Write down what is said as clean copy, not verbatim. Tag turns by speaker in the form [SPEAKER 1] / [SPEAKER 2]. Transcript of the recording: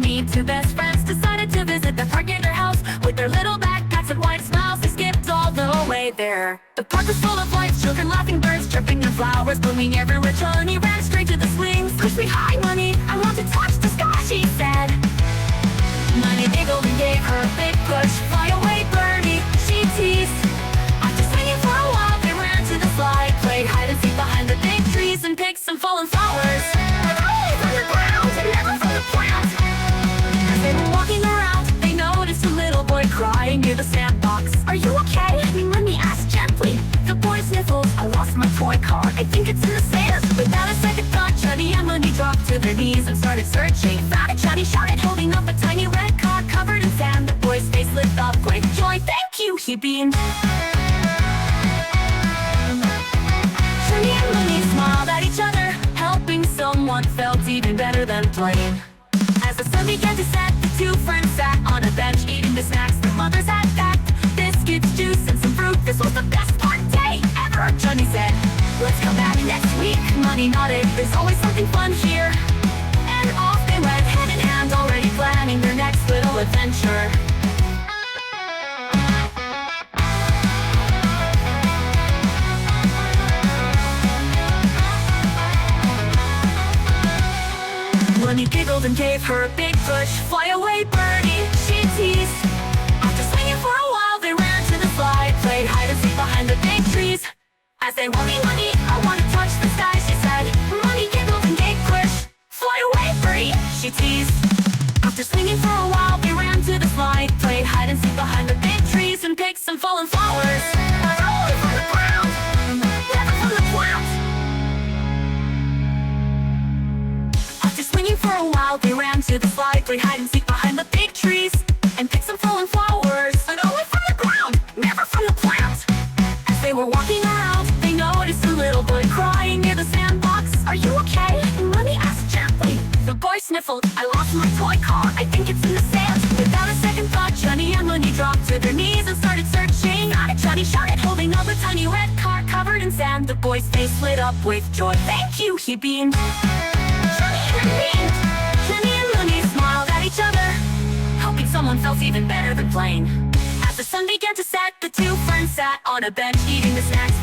[SPEAKER 1] Munni, two best friends, decided to visit the park near their house. With their little backpacks and wide smiles, they skipped all the way there. The park was full of lights, children laughing, birds chirping, and flowers blooming everywhere. Chunni ran straight to the swings. "Push me high, Munni, I want to touch the sky," she said. Munni giggled and gave her a big push. "Fly away, birdie," she teased. After swinging for a while, they ran to the slide, played hide and seek behind the big trees, and picked some fallen flowers. Only from the ground, and never from the plant. As they were walking around, they noticed a little boy crying near the sandbox. "Are you okay?" Munni asked gently. The boy sniffled. "I lost my toy car, I think it's in the sand." Without a second thought, Chunni and Munni dropped to their knees and started searching. "Found it," Chunni shouted, holding up a tiny red car covered in sand. The boy's face lit up with joy. "Thank you," he beamed. Chunni and Munni smiled at each other. Helping someone felt even better than playing. As the sun began to set, the two friends sat on a bench eating the snacks their mothers had packed. Biscuits, juice, and some fruit. This was the best park day ever, Chunni said. "Let's come back next week," Munni nodded. "There's always something fun here." And off they went hand in hand, already planning their next little adventure. Munni giggled and gave her a big push. "Fly away, birdie," she teased. After swinging for a while, they ran to the slide, played hide and seek behind the big trees. As they "Munni, Munni, I want to touch the sky," she said. Munni giggled and gave push. "Fly away, birdie," she teased. After swinging for a while, they ran to the slide, played hide and seek behind the big trees, and picked some fallen flowers. Only from the ground, never from the plant. After swinging for a while, they ran to the slide, played hide and seek behind the big trees, and picked some fallen flowers. And only from the ground, never from the plant. As they were walking around, they noticed a little boy crying near the sandbox. "Are you okay?" Munni asked gently. The boy sniffled. "I lost my toy car, I think it's in the sand." Without a second thought, Chunni and Munni dropped to their knees and started searching. Chunni shouted, holding up a tiny red car covered in sand. The boy's face lit up with joy. "Thank you," he beamed. Chunni and Munni smiled at each other, hoping someone felt even better than playing. As the sun began to set, the two friends sat on a bench eating the snacks